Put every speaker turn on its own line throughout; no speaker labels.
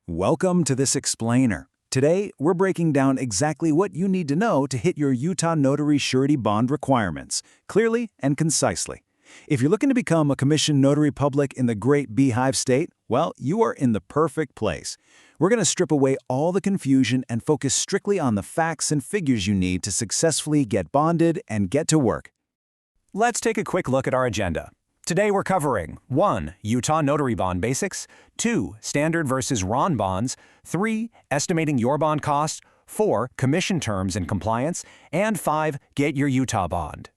Welcome to this explainer. Today, we're breaking down exactly what you need to know to hit your Utah Notary surety bond requirements, clearly and concisely. If you're looking to become a commissioned notary public in the great Beehive State, well, you are in the perfect place. We're going to strip away all the confusion and focus strictly on the facts and figures you need to successfully get bonded and get to work.
Let's take a quick look at our agenda. Today we're covering 1. Utah Notary Bond Basics, 2. Standard versus RON bonds, 3. Estimating your bond cost, 4. Commission terms and compliance, and 5. Get your Utah bond.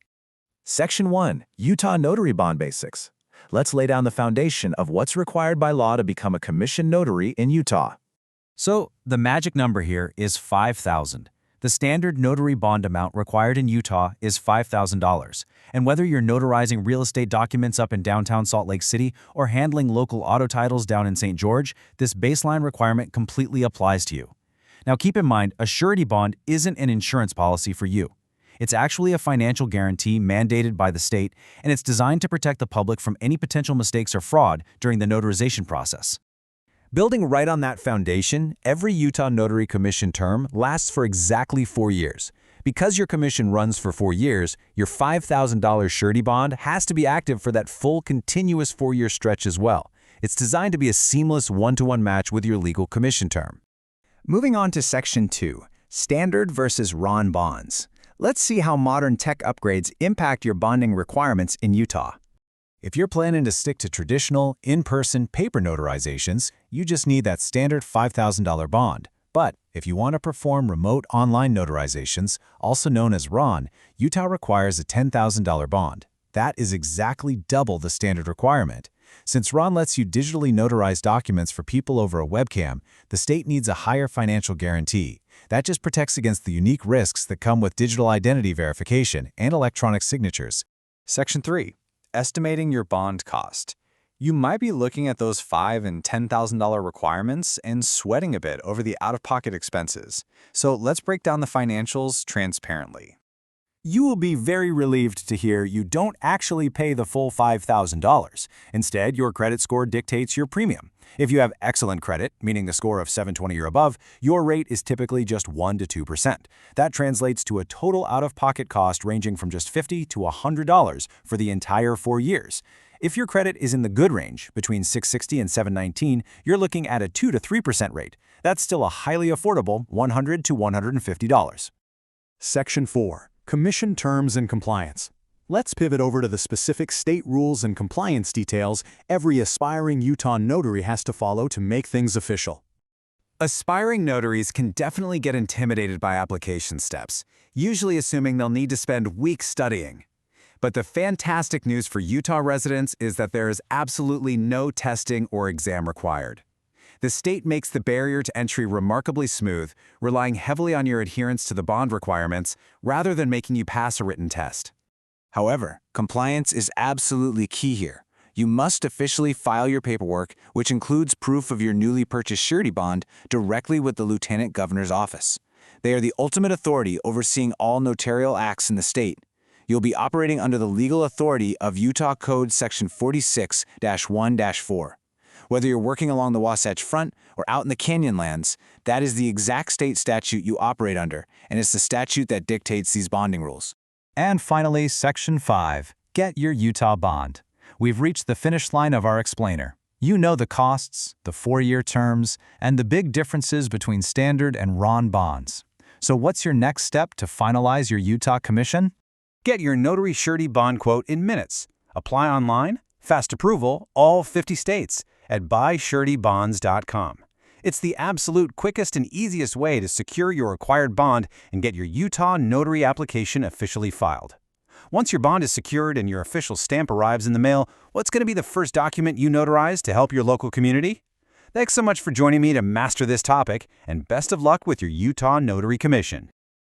Section 1. Utah Notary Bond Basics. Let's lay down the foundation of what's required by law to become a commissioned notary in Utah.
So, the magic number here is $5,000. The standard notary bond amount required in Utah is $5,000. And whether you're notarizing real estate documents up in downtown Salt Lake City or handling local auto titles down in St. George, this baseline requirement completely applies to you. Now keep in mind, a surety bond isn't an insurance policy for you. It's actually a financial guarantee mandated by the state, and it's designed to protect the public from any potential mistakes or fraud during the notarization process.
Building right on that foundation, every Utah Notary commission term lasts for exactly 4 years. Because your commission runs for 4 years, your $5,000 surety bond has to be active for that full continuous 4-year stretch as well. It's designed to be a seamless one-to-one match with your legal commission term.
Moving on to Section 2, Standard versus RON bonds. Let's see how modern tech upgrades impact your bonding requirements in Utah.
If you're planning to stick to traditional, in-person paper notarizations, you just need that standard $5,000 bond. But if you want to perform remote online notarizations, also known as RON, Utah requires a $10,000 bond. That is exactly double the standard requirement. Since RON lets you digitally notarize documents for people over a webcam, the state needs a higher financial guarantee. That just protects against the unique risks that come with digital identity verification and electronic signatures.
Section 3. Estimating your bond cost. You might be looking at those $5,000 and $10,000 requirements and sweating a bit over the out-of-pocket expenses. So let's break down the financials transparently.
You will be very relieved to hear you don't actually pay the full $5,000. Instead, your credit score dictates your premium. If you have excellent credit, meaning a score of 720 or above, your rate is typically just 1 to 2%. That translates to a total out-of-pocket cost ranging from just $50 to $100 for the entire 4 years. If your credit is in the good range, between 660 and 719, you're looking at a 2 to 3% rate. That's still a highly affordable $100 to $150.
Section 4. Commission terms and compliance. Let's pivot over to the specific state rules and compliance details every aspiring Utah notary has to follow to make things official.
Aspiring notaries can definitely get intimidated by application steps, usually assuming they'll need to spend weeks studying. But the fantastic news for Utah residents is that there is absolutely no testing or exam required. The state makes the barrier to entry remarkably smooth, relying heavily on your adherence to the bond requirements rather than making you pass a written test.
However, compliance is absolutely key here. You must officially file your paperwork, which includes proof of your newly purchased surety bond, directly with the Lieutenant Governor's office. They are the ultimate authority overseeing all notarial acts in the state. You'll be operating under the legal authority of Utah Code Section 46-1-4. Whether you're working along the Wasatch Front or out in the Canyonlands, that is the exact state statute you operate under, and it's the statute that dictates these bonding rules.
And finally, Section 5. Get your Utah bond. We've reached the finish line of our explainer. You know the costs, the 4-year terms, and the big differences between standard and RON bonds. So what's your next step to finalize your Utah commission?
Get your notary surety bond quote in minutes. Apply online, fast approval, all 50 states at buysuretybonds.com. It's the absolute quickest and easiest way to secure your required bond and get your Utah notary application officially filed. Once your bond is secured and your official stamp arrives in the mail, what's going to be the first document you notarize to help your local community? Thanks so much for joining me to master this topic, and best of luck with your Utah Notary Commission.